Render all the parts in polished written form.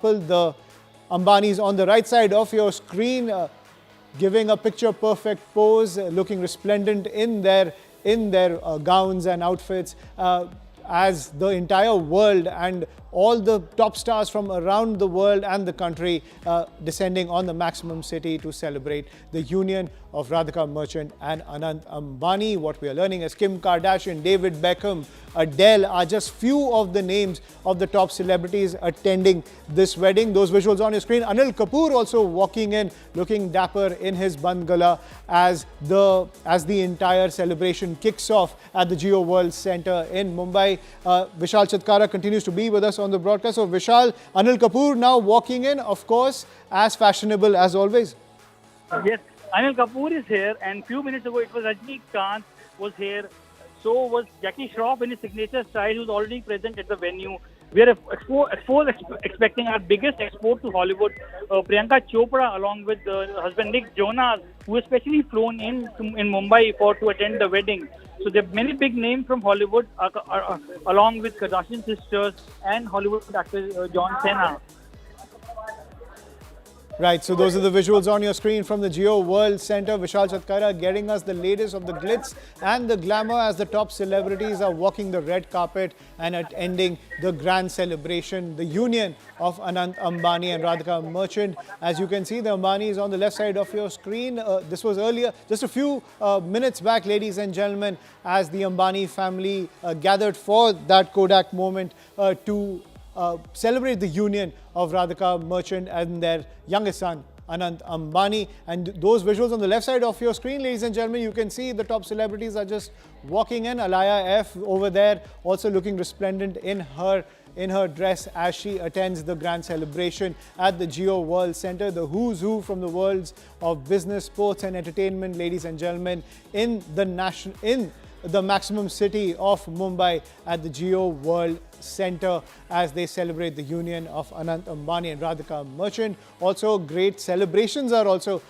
The Ambanis on the right side of your screen, giving a picture-perfect pose, looking resplendent in their gowns and outfits, as the entire world and all the top stars from around the world and the country descending on the Maximum City to celebrate the union of Radhika Merchant and Anand Ambani. What we are learning is Kim Kardashian, David Beckham, Adele are just few of the names of the top celebrities attending this wedding. Those visuals on your screen. Anil Kapoor also walking in, looking dapper in his bandgala as the entire celebration kicks off at the Geo World Center in Mumbai. Vishal Chatkara continues to be with us on the broadcast. So Vishal, Anil Kapoor now walking in, of course, as fashionable as always. Yes, Anil Kapoor is here, and few minutes ago it was Rajinikanth was here. So was Jackie Shroff in his signature style, who's already present at the venue. We are expecting our biggest export to Hollywood, Priyanka Chopra, along with her husband Nick Jonas, who especially flown in Mumbai to attend the wedding. So there are many big names from Hollywood, along with Kardashian sisters and Hollywood actor John Cena. Right, so those are the visuals on your screen from the Geo World Center. Vishal Chatkara getting us the latest of the glitz and the glamour as the top celebrities are walking the red carpet and attending the grand celebration, the union of Anand Ambani and Radhika Merchant. As you can see, the Ambani is on the left side of your screen. This was earlier, just a few minutes back, ladies and gentlemen, as the Ambani family gathered for that Kodak moment to celebrate the union of Radhika Merchant and their youngest son, Anand Ambani. And those visuals on the left side of your screen, ladies and gentlemen, you can see the top celebrities are just walking in. Alaya F over there also looking resplendent in her dress as she attends the grand celebration at the Geo World Center. The who's who from the worlds of business, sports and entertainment, ladies and gentlemen, in the Maximum City of Mumbai at the Geo World Center as they celebrate the union of Anand Ambani and Radhika Merchant. Also, great celebrations are also,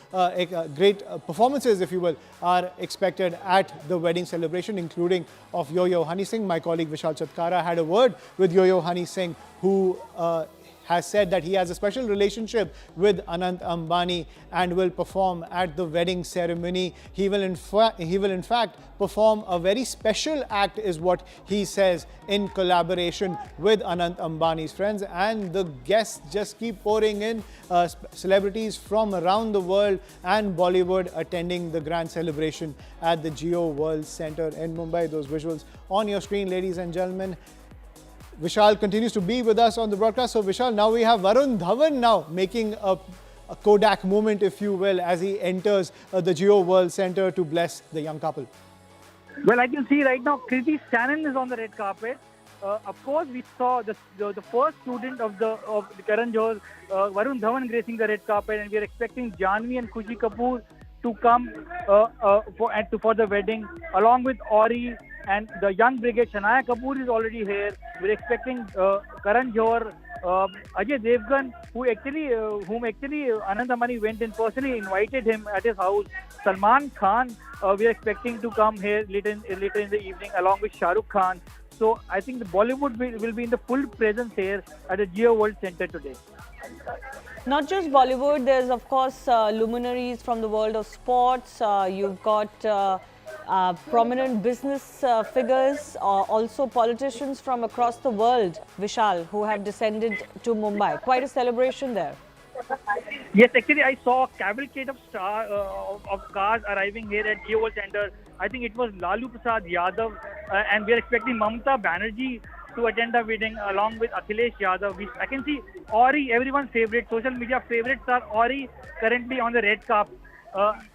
great performances, if you will, are expected at the wedding celebration, including of Yo-Yo Honey Singh. My colleague Vishal Chatkara had a word with Yo-Yo Honey Singh, who has said that he has a special relationship with Anand Ambani and will perform at the wedding ceremony. He will in fact perform a very special act, is what he says, in collaboration with Anand Ambani's friends. And the guests just keep pouring in, celebrities from around the world and Bollywood attending the grand celebration at the Geo World Center in Mumbai. Those visuals on your screen, ladies and gentlemen. Vishal continues to be with us on the broadcast. So Vishal, now we have Varun Dhawan now making a Kodak moment, if you will, as he enters the Geo World Center to bless the young couple. Well, I can see right now Kriti Sanon is on the red carpet. Of course, we saw the first student of the Karan Johar, Varun Dhawan, gracing the red carpet, and we are expecting Janvi and Khushi Kapoor to come for the wedding, along with Ori and the young brigade. Shania Kapoor is already here. We're expecting Karan Johar, Ajay Devgan, whom actually Anand Ambani went and personally invited him at his house. Salman Khan, we are expecting to come here later in the evening, along with Shah Rukh Khan. So I think the Bollywood will be in the full presence here at the Geo World Center today. Not just Bollywood, there's of course luminaries from the world of sports. You've got prominent business figures, also politicians from across the world, Vishal, who have descended to Mumbai. Quite a celebration there. Yes, actually I saw a cavalcade of cars arriving here at Geo World Center. I think it was Lalu Prasad Yadav, and we are expecting Mamata Banerjee to attend the wedding along with Akhilesh Yadav. I can see Ori, everyone's favorite, social media favorites are Ori, currently on the red carpet.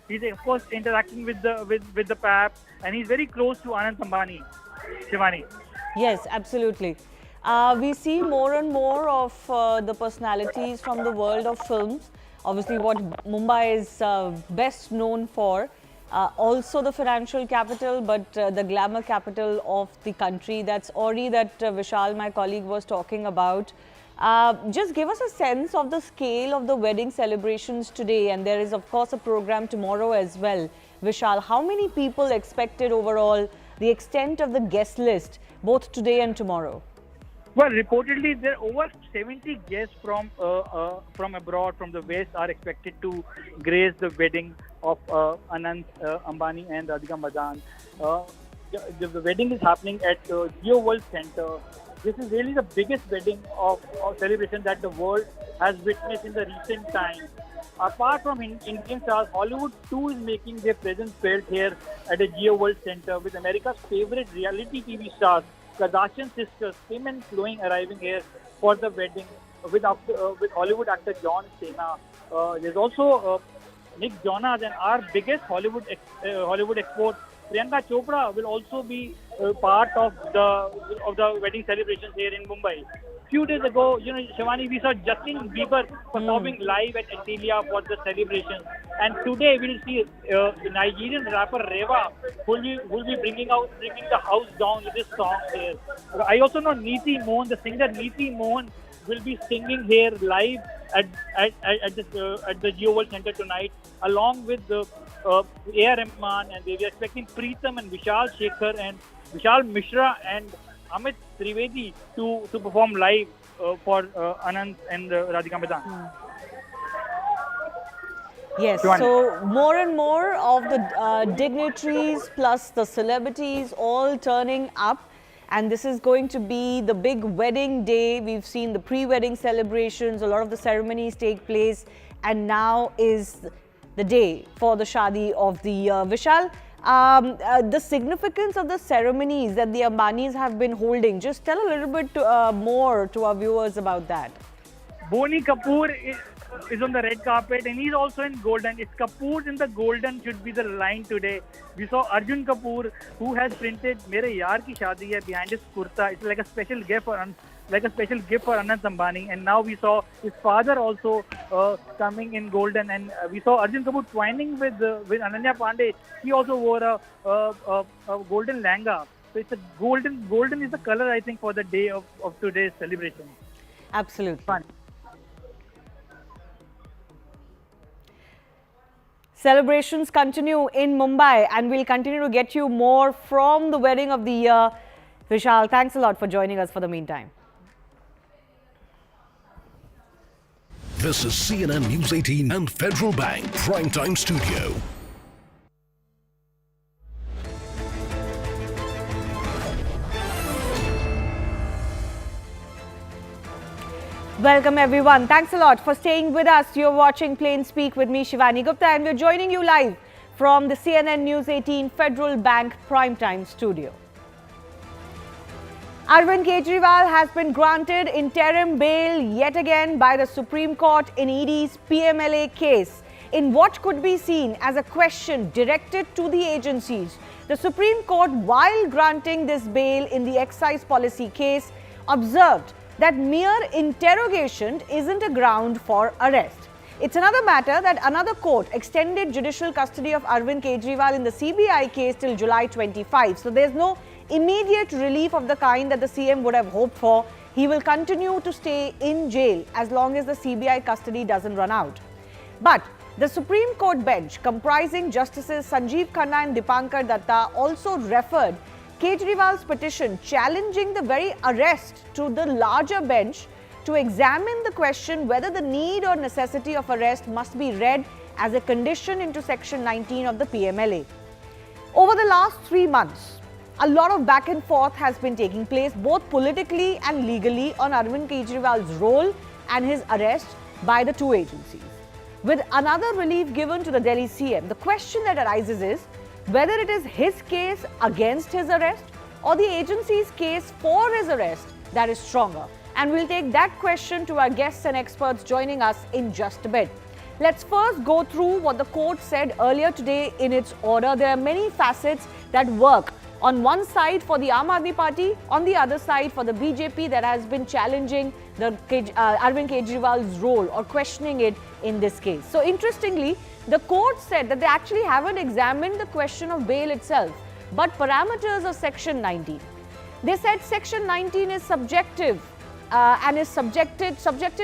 He's of course interacting with the PAP, and he's very close to Anand Ambani. Shivani. Yes, absolutely. We see more and more of the personalities from the world of films. Obviously, what Mumbai is best known for. Also the financial capital, but the glamour capital of the country. That's Ori that Vishal, my colleague, was talking about. Just give us a sense of the scale of the wedding celebrations today, and there is of course a program tomorrow as well. Vishal, how many people expected overall, the extent of the guest list, both today and tomorrow? Well, reportedly, there are over 70 guests from abroad, from the West, are expected to grace the wedding of Anand Ambani and Radhika Madan. The wedding is happening at Geo World Center. This is really the biggest wedding of celebration that the world has witnessed in the recent times. Apart from Indian stars, Hollywood too is making their presence felt here at the Geo World Center, with America's favorite reality TV stars, Kardashian sisters, Kim and Chloe, arriving here for the wedding with Hollywood actor John Cena. There's also Nick Jonas, and our biggest Hollywood export, Priyanka Chopra, will also be part of the wedding celebrations here in Mumbai. Few days ago, Shivani, we saw Justin Bieber performing live at Antilia for the celebration, and today we'll see Nigerian rapper Reva who will be bringing the house down with this song here. I also know Neeti Mohan, the singer Neeti Mohan, will be singing here live at the Geo World Center tonight, along with the A.R. Rahman, and we are expecting Preetham and Vishal Shekhar and Vishal Mishra and Amit Trivedi to perform live for Anand and Radhika Madan. Yes, so more and more of the dignitaries plus the celebrities all turning up, and this is going to be the big wedding day. We've seen the pre-wedding celebrations, a lot of the ceremonies take place, and now is the day for the shadi of the year. Vishal, the significance of the ceremonies that the Ambanis have been holding, just tell a little bit more to our viewers about that. Boni Kapoor is on the red carpet, and he's also in golden. It's Kapoor in the golden should be the line today. We saw Arjun Kapoor, who has printed "Mere Yaar Ki Shaadi Hai" behind his kurta. It's like a special gift for Anand Ambani. And now we saw his father also coming in golden, and we saw Arjun Kapoor twining with Ananya Pandey. He also wore a golden langa. So it's a golden is the color, I think, for the day of today's celebration. Absolutely. Fun. Celebrations continue in Mumbai, and we'll continue to get you more from the wedding of the year. Vishal, thanks a lot for joining us for the meantime. This is CNN News 18 and Federal Bank Primetime Studio. Welcome everyone. Thanks a lot for staying with us. You're watching Plain Speak with me, Shivani Gupta, and we're joining you live from the CNN News 18 Federal Bank Primetime Studio. Arvind Kejriwal has been granted interim bail yet again by the Supreme Court in ED's PMLA case, in what could be seen as a question directed to the agencies. The Supreme Court, while granting this bail in the excise policy case, observed that mere interrogation isn't a ground for arrest. It's another matter that another court extended judicial custody of Arvind Kejriwal in the CBI case till July 25. So there's no immediate relief of the kind that the CM would have hoped for. He will continue to stay in jail as long as the CBI custody doesn't run out. But the Supreme Court bench, comprising Justices Sanjiv, Khanna and Dipankar Datta, also referred Kejriwal's petition challenging the very arrest to the larger bench to examine the question whether the need or necessity of arrest must be read as a condition into Section 19 of the PMLA. Over the last 3 months, a lot of back and forth has been taking place, both politically and legally, on Arvind Kejriwal's role and his arrest by the two agencies. With another relief given to the Delhi CM, the question that arises is whether it is his case against his arrest or the agency's case for his arrest that is stronger. And we'll take that question to our guests and experts joining us in just a bit. Let's first go through what the court said earlier today in its order. There are many facets that work. On one side for the Aam Aadmi Party, on the other side for the BJP that has been challenging the Arvind Kejriwal's role or questioning it in this case. So interestingly, the court said that they actually haven't examined the question of bail itself, but parameters of Section 19. They said Section 19 is subjective and is subjected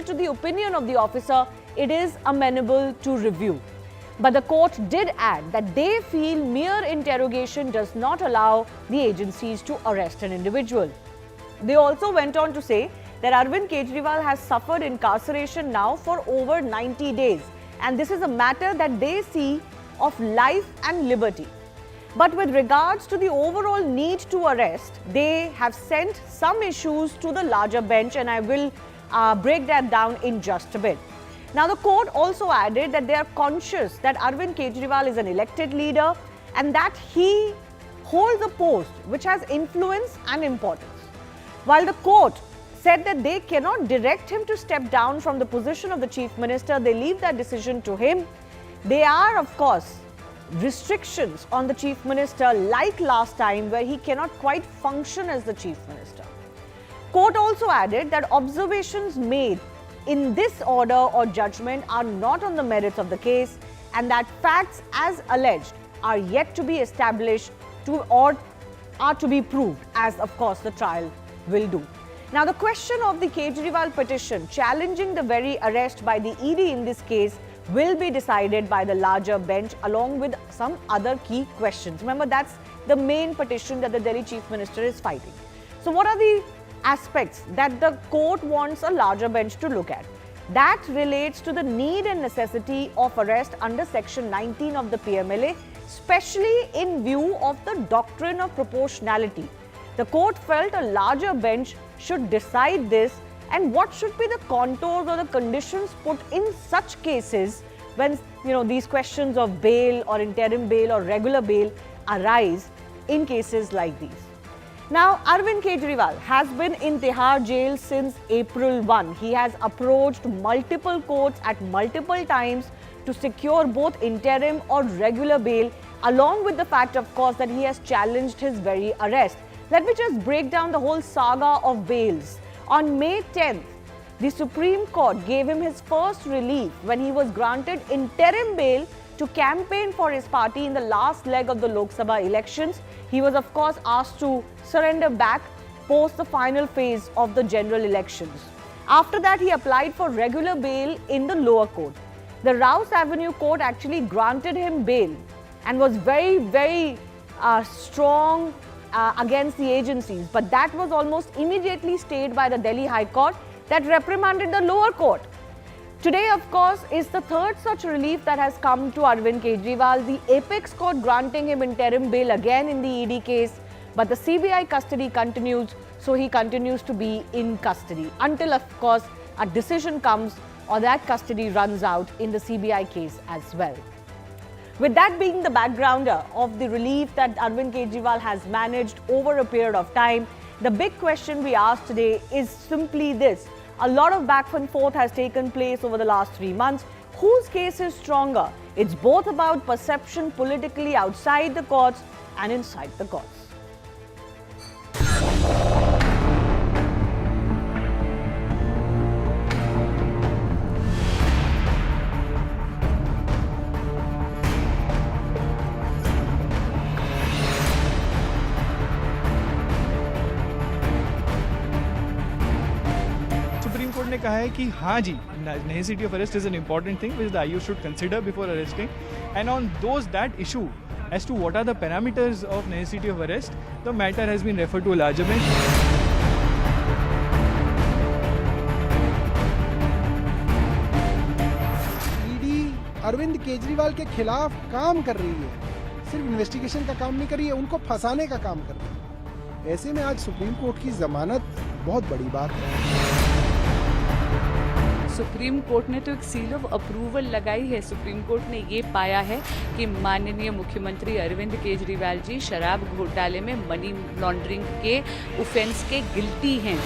to the opinion of the officer. It is amenable to review. But the court did add that they feel mere interrogation does not allow the agencies to arrest an individual. They also went on to say that Arvind Kejriwal has suffered incarceration now for over 90 days. And this is a matter that they see of life and liberty. But with regards to the overall need to arrest, they have sent some issues to the larger bench, and I will break that down in just a bit. Now, the court also added that they are conscious that Arvind Kejriwal is an elected leader and that he holds a post which has influence and importance. While the court said that they cannot direct him to step down from the position of the chief minister, they leave that decision to him. There are, of course, restrictions on the chief minister like last time, where he cannot quite function as the chief minister. Court also added that observations made in this order or judgment are not on the merits of the case, and that facts as alleged are yet to be established or are to be proved, as of course the trial will do. Now, the question of the Kejriwal petition challenging the very arrest by the ED in this case will be decided by the larger bench, along with some other key questions. Remember, that's the main petition that the Delhi Chief Minister is fighting. So what are the aspects that the court wants a larger bench to look at? That relates to the need and necessity of arrest under Section 19 of the PMLA, especially in view of the doctrine of proportionality. The court felt a larger bench should decide this, and what should be the contours or the conditions put in such cases when these questions of bail or interim bail or regular bail arise in cases like these. Now, Arvind Kejriwal has been in Tihar Jail since April 1. He has approached multiple courts at multiple times to secure both interim or regular bail, along with the fact, of course, that he has challenged his very arrest. Let me just break down the whole saga of bails. On May 10th, the Supreme Court gave him his first relief when he was granted interim bail to campaign for his party in the last leg of the Lok Sabha elections. He was, of course, asked to surrender back post the final phase of the general elections. After that, he applied for regular bail in the lower court. The Rouse Avenue court actually granted him bail and was very, very strong against the agencies, but that was almost immediately stayed by the Delhi High Court that reprimanded the lower court. Today, of course, is the third such relief that has come to Arvind Kejriwal. The Apex Court granting him interim bail again in the ED case, but the CBI custody continues, so he continues to be in custody until, of course, a decision comes or that custody runs out in the CBI case as well. With that being the background of the relief that Arvind Kejriwal has managed over a period of time, the big question we ask today is simply this. A lot of back and forth has taken place over the last 3 months. Whose case is stronger? It's both about perception politically outside the courts and inside the courts. ने कहा है कि हाँ जी, necessity of arrest is an important thing which the IU should consider before arresting, and on that issue as to what are the parameters of necessity of arrest, the matter has been referred to a larger bench. ED Arvind Kejriwal के खिलाफ काम कर रही है, सिर्फ investigation का काम नहीं कर रही है, उनको फंसाने का काम कर रही है। ऐसे में आज सुप्रीम कोर्ट की जमानत बहुत बड़ी बात है। सुप्रीम कोर्ट ने तो एक सील ऑफ अप्रूवल लगाई है। सुप्रीम कोर्ट ने ये पाया है कि माननीय मुख्यमंत्री अरविंद केजरीवाल जी शराब घोटाले में मनी लॉन्ड्रिंग के ऑफेंस के गिल्टी हैं।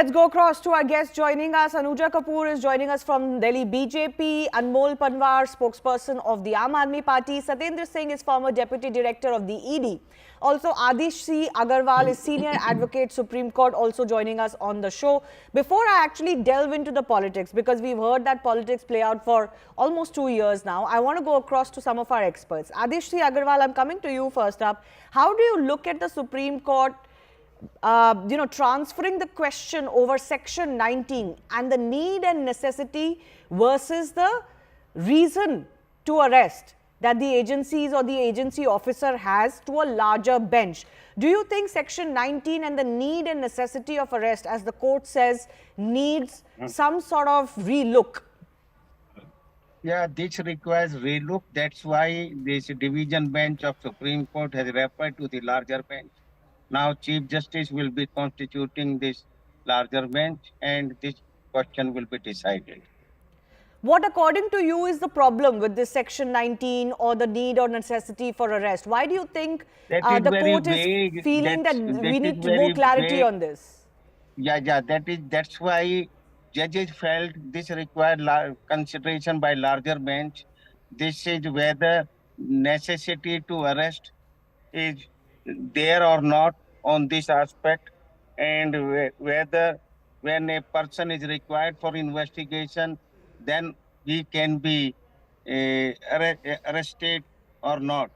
Let's go across to our guest joining us. Anuja Kapoor is joining us from Delhi BJP. Anmol Panwar, spokesperson of the Aam Aadmi Party. Satendra Singh is former deputy director of the ED. Also, Adish C. Agarwal is senior advocate, Supreme Court, also joining us on the show. Before I actually delve into the politics, because we've heard that politics play out for almost 2 years now, I want to go across to some of our experts. Adish C. Agarwal, I'm coming to you first up. How do you look at the Supreme Court transferring the question over Section 19 and the need and necessity versus the reason to arrest that the agencies or the agency officer has to a larger bench? Do you think Section 19 and the need and necessity of arrest, as the court says, needs some sort of relook? Yeah, this requires relook. That's why this division bench of Supreme Court has referred to the larger bench. Now, Chief Justice will be constituting this larger bench and this question will be decided. What, according to you, is the problem with this Section 19 or the need or necessity for arrest? Why do you think the court is feeling that we need more clarity on this? That's why judges felt this required consideration by larger bench. This is whether necessity to arrest is there or not on this aspect, and whether when a person is required for investigation, then he can be arrested or not.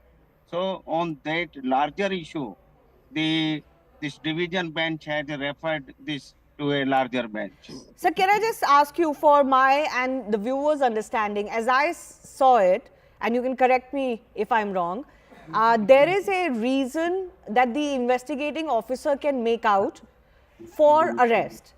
So on that larger issue, this division bench has referred this to a larger bench. So can I just ask you, for my and the viewers' understanding, as I saw it, and you can correct me if I'm wrong, there is a reason that the investigating officer can make out for arrest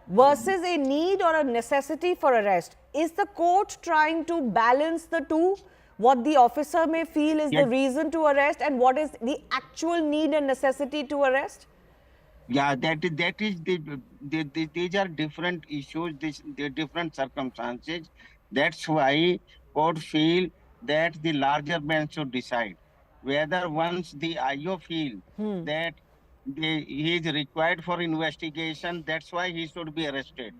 versus a need or a necessity for arrest. Is the court trying to balance the two? What the officer may feel is the reason to arrest and what is the actual need and necessity to arrest? Yeah, these are different issues, the different circumstances. That's why court feel that the larger bench should decide whether once the IO feel that he is required for investigation, that's why he should be arrested,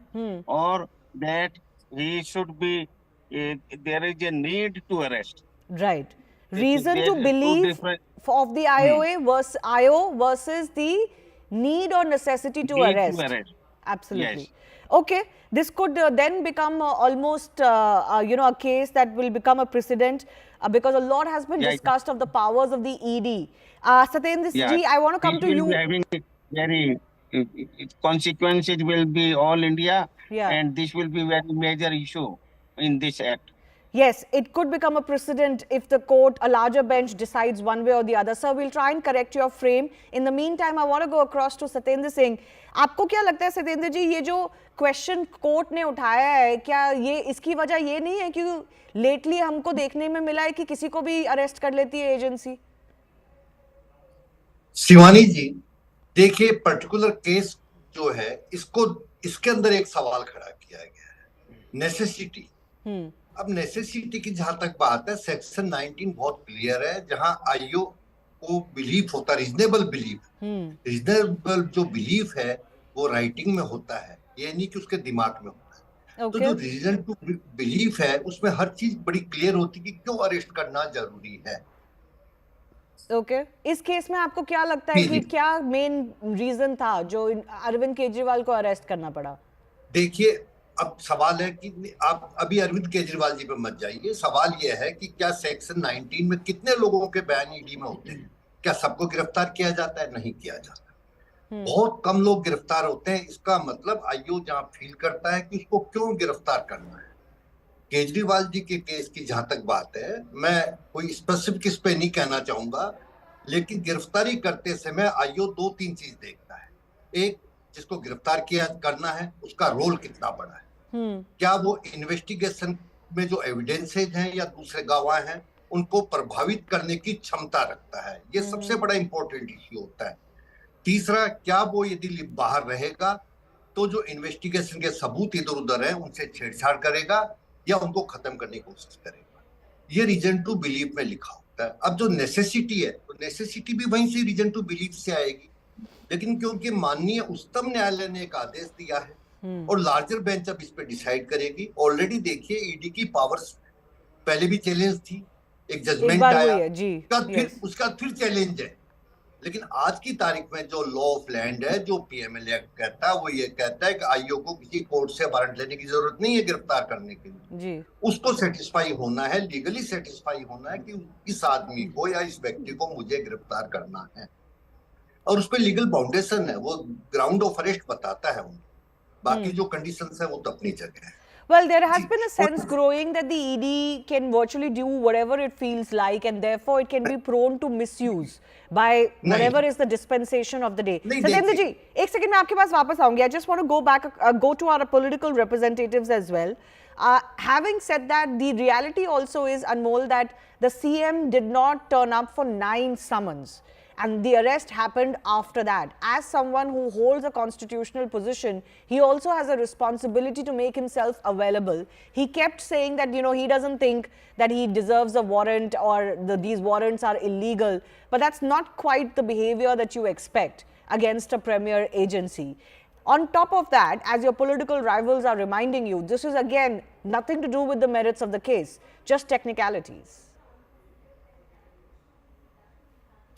or that he should be, there is a need to arrest. Right. Reason to believe of the IO versus the need or necessity to arrest. Absolutely. Yes. Okay. This could then become almost, a case that will become a precedent because a lot has been discussed of the powers of the ED. Satendra ji, I want to come to you. Having very consequences will be all India, and this will be very major issue in this act. Yes, it could become a precedent if the court, a larger bench, decides one way or the other. Sir, we'll try and correct your frame. In the meantime, I want to go across to Satendra Singh. आपको क्या लगता है सत्येंद्र जी, ये जो question court ने उठाया है, क्या ये इसकी वजह ये नहीं है कि लेटली हमको देखने में मिला है कि किसी को भी अरेस्ट कर लेती है एजेंसी? शिवानी जी, देखिए पर्टिकुलर केस जो है, इसको इसके अंदर एक सवाल खड़ा किया गया है, नेसेसिटी। अब नेसेसिटी की जहां तक बात है, सेक्शन 19 बहुत क्लियर है, जहां आईओ को बिलीफ होता है, रीजनेबल बिलीफ। रीजनेबल जो बिलीफ है वो राइटिंग में होता है, ये नहीं कि उसके दिमाग में होता है। तो जो रीजन टू बिलीफ है उसमें हर चीज बड़ी क्लियर होती है कि क्यों अरेस्ट करना जरूरी है। ओके, इस केस में आपको क्या लगता है कि क्या मेन रीजन था जो अरविंद केजरीवाल को अरेस्ट करना पड़ा? देखिए, अब सवाल है कि आप अभी अरविंद केजरीवाल जी पे मत जाइए। सवाल यह है कि क्या सेक्शन 19 में कितने लोगों के बयान ईडी में होते हैं? क्या सबको गिरफ्तार किया जाता है? नहीं किया जाता। बहुत कम लोग गिरफ्तार होते हैं। इसका मतलब आईओ जहां फील करता है कि उसको क्यों गिरफ्तार करना है। केजरीवाल जी के केस की जहां तक बात है, मैं कोई स्पेसिफिक इस पे नहीं कहना चाहूंगा, लेकिन गिरफ्तारी करते समय आईओ 2-3 चीज देखता है। एक, जिसको गिरफ्तार किया करना है उसका रोल कितना बड़ा है, क्या वो इन्वेस्टिगेशन में जो एविडेंसेज हैं या दूसरे गवाह हैं उनको प्रभावित करने की क्षमता रखता है। ये सबसे बड़ा इंपॉर्टेंट इश्यू होता है। तीसरा, क्या वो यदि बाहर रहेगा तो जो इन्वेस्टिगेशन के सबूत इधर उधर हैं उनसे छेड़छाड़ करेगा या उनको खत्म करने की कोशिश करेगा। ये रीजन टू बिलीव में लिखा होता है। अब जो नेसेसिटी है, तो नेसेसिटी भी वहीं से रीजन टू बिलीव से आएगी। लेकिन क्योंकि माननीय उच्चतम न्यायालय ने एक आदेश दिया है और लार्जर बेंच अब इस पे डिसाइड करेगी। ऑलरेडी देखिए ईडी की पावर्स पहले भी चैलेंज थी, एक जजमेंट आया, उसका फिर चैलेंज है। लेकिन आज की तारीख में जो लॉ ऑफ लैंड है, जो पीएमएल एक्ट कहता है, वो ये कहता है कि आईओ को किसी कोर्ट से वारंट लेने की जरूरत नहीं है गिरफ्तार करने के लिए। उसको सेटिस्फाई होना है, लीगली सेटिस्फाई होना है कि इस आदमी को या इस व्यक्ति को मुझे गिरफ्तार करना है, और उस पर लीगल बाउंडेशन है, वो ग्राउंड ऑफ अरेस्ट बताता है। बाकी जो कंडीशंस है वो तो अपनी जगह है। Well, there has been a sense growing that the ED can virtually do whatever it feels like, and therefore it can be prone to misuse by whatever is the dispensation of the day. Satyendra ji, एक second में आपके पास वापस आऊंगी. I just want to go back, go to our political representatives as well. Having said that, the reality also is, Anmol, that the CM did not turn up for 9 summons. And the arrest happened after that. As someone who holds a constitutional position, he also has a responsibility to make himself available. He kept saying that, you know, he doesn't think that he deserves a warrant or these warrants are illegal. But that's not quite the behavior that you expect against a premier agency. On top of that, as your political rivals are reminding you, this is again nothing to do with the merits of the case, just technicalities.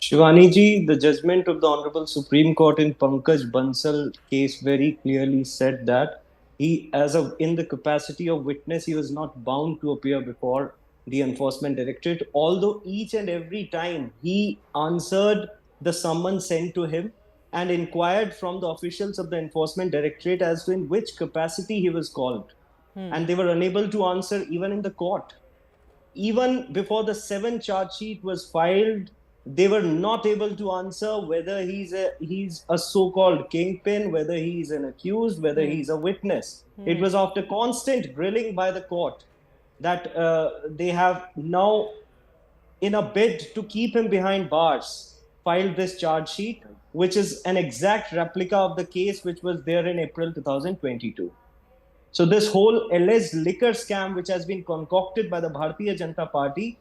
Shivani ji, the judgment of the Honorable Supreme Court in Pankaj Bansal case very clearly said that he, in the capacity of witness, he was not bound to appear before the Enforcement Directorate, although each and every time he answered the summons sent to him and inquired from the officials of the Enforcement Directorate as to in which capacity he was called. And they were unable to answer even in the court. Even before the 7th charge sheet was filed, they were not able to answer whether he's a so-called kingpin, whether he's an accused, whether he's a witness. It was after constant grilling by the court that they have now, in a bid to keep him behind bars, filed this charge sheet, which is an exact replica of the case which was there in April 2022. So this whole alleged liquor scam which has been concocted by the Bharatiya Janata Party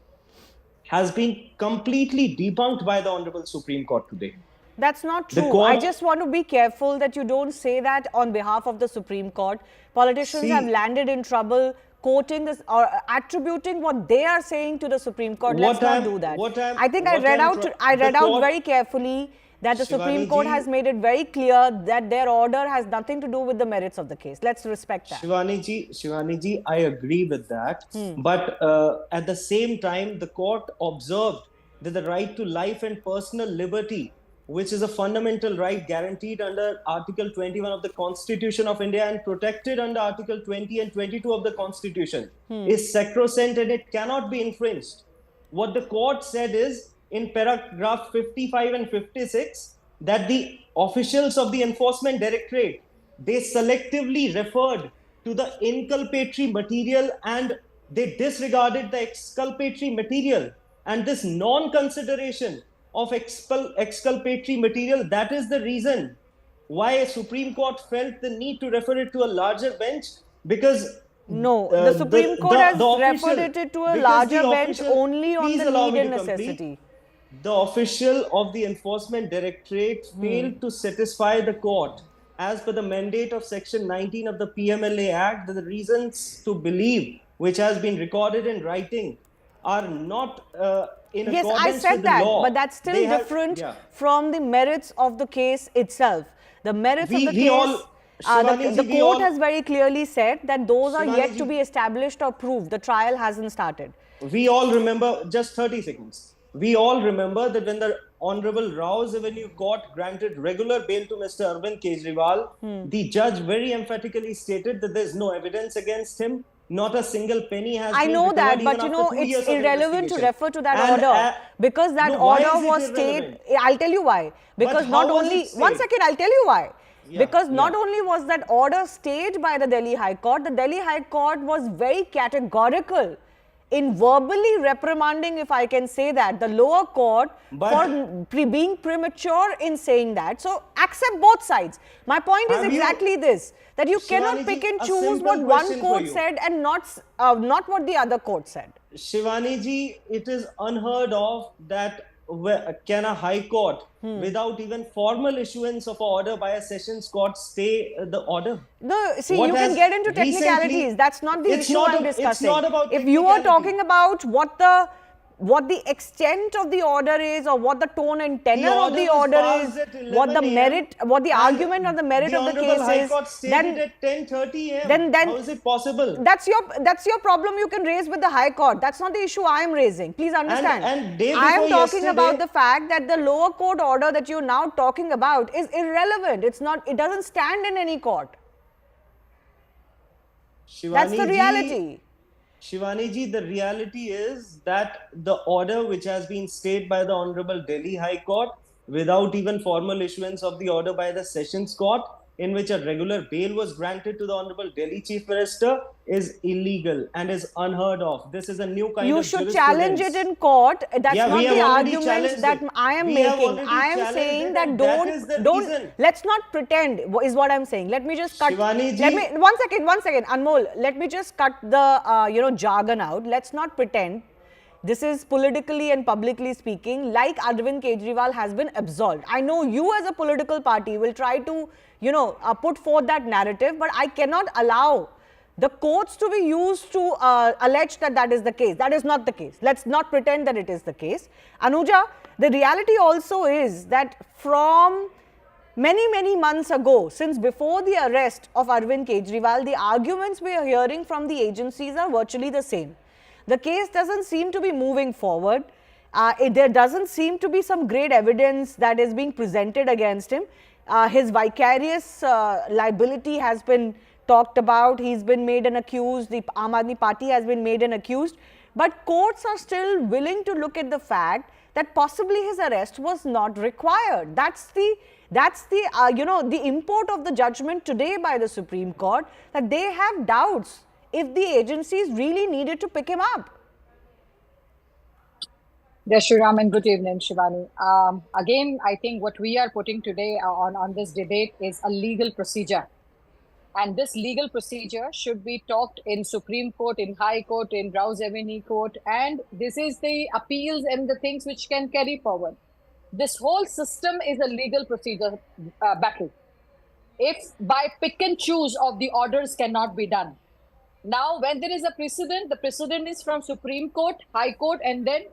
has been completely debunked by the Honorable Supreme Court today. That's not true. I just want to be careful that you don't say that on behalf of the Supreme Court. Politicians have landed in trouble quoting this or attributing what they are saying to the Supreme Court. Let's not do that. I think I read out very carefully that the Supreme Court has made it very clear that their order has nothing to do with the merits of the case. Let's respect that. Shivani ji, I agree with that. But at the same time, the court observed that the right to life and personal liberty, which is a fundamental right guaranteed under Article 21 of the Constitution of India and protected under Article 20 and 22 of the Constitution, is sacrosanct and it cannot be infringed. What the court said is, in paragraph 55 and 56, that the officials of the Enforcement Directorate, they selectively referred to the inculpatory material and they disregarded the exculpatory material. And this non-consideration of exculpatory material, that is the reason why a Supreme Court felt the need to refer it to a larger bench, because the Supreme Court has referred it to a larger bench only on the need and necessity. The official of the Enforcement Directorate failed to satisfy the court as per the mandate of Section 19 of the PMLA Act that the reasons to believe, which has been recorded in writing, are not in accordance with the law. Yes, I said that, but that's still different from the merits of the case itself. The merits of the case, the court has very clearly said that those are yet to be established or proved. The trial hasn't started. We all remember, just 30 seconds. We all remember that when the Honorable Rao's Avenue Court granted regular bail to Mr. Arvind Kejriwal, the judge very emphatically stated that there is no evidence against him. Not a single penny has been know that, recovered but even you know, after 2 years it's of irrelevant to refer to that And, order because that order was stayed. I'll tell you why. Because not only, one second, I'll tell you why. Because not only was that order stayed by the Delhi High Court, the Delhi High Court was very categorical in verbally reprimanding, if I can say that, the lower court for being premature in saying that. So accept both sides. My point is exactly this, that you cannot pick and choose what one court said and not what the other court said. Shivani ji, it is unheard of that can a high court, without even formal issuance of an order by a sessions court, stay the order? No, see, What you can has get into recently- technicalities. That's not the It's issue not I'm a- it's discussing. not about If you are technicality. talking about what the extent of the order is, or what the tone and tenor of the order order was is, passed at 11 what the a.m. merit, what the and argument or the merit the of the Honorable case High is, Court stated then at 10:30 a.m. then How is it possible? that's your problem. You can raise with the High Court. That's not the issue I am raising. Please understand. and day I am before talking about yesterday- the fact that the lower court order that you're now talking about is irrelevant. It's not. It doesn't stand in any court. That's the Shivani ji, reality. Shivani ji, the reality is that the order which has been stayed by the Honorable Delhi High Court, without even formal issuance of the order by the Sessions Court, in which a regular bail was granted to the Honorable Delhi Chief Minister, is illegal and is unheard of. This is a new kind You of should challenge it jurisprudence. in court. That's Yeah, not we have the already argument challenged that it. I am We have making. already I am challenged saying it, that and that is the don't. reason. Let's not pretend. Is what I'm saying. Let me just cut. Shivani ji- Let me one second, Anmol. Let me just cut the jargon out. Let's not pretend. This is politically and publicly speaking, like Arvind Kejriwal has been absolved. I know you as a political party will try to, put forth that narrative, but I cannot allow the courts to be used to allege that is the case. That is not the case. Let's not pretend that it is the case. Anuja, the reality also is that from many months ago, since before the arrest of Arvind Kejriwal, the arguments we are hearing from the agencies are virtually the same. The case doesn't seem to be moving forward. There doesn't seem to be some great evidence that is being presented against him. His vicarious liability has been talked about. He's been made an accused. The Aam Aadmi Party has been made an accused. But courts are still willing to look at the fact that possibly his arrest was not required. That's the import of the judgment today by the Supreme Court, that they have doubts if the agencies really needed to pick him up. Yes, Shriram, and good evening, Shivani. Again, I think what we are putting today on this debate is a legal procedure. And this legal procedure should be talked in Supreme Court, in High Court, in Rouse Avenue Court. And this is the appeals and the things which can carry forward. This whole system is a legal procedure battle. If by pick and choose of the orders cannot be done. Now, when there is a precedent, the precedent is from Supreme Court, High Court, and then,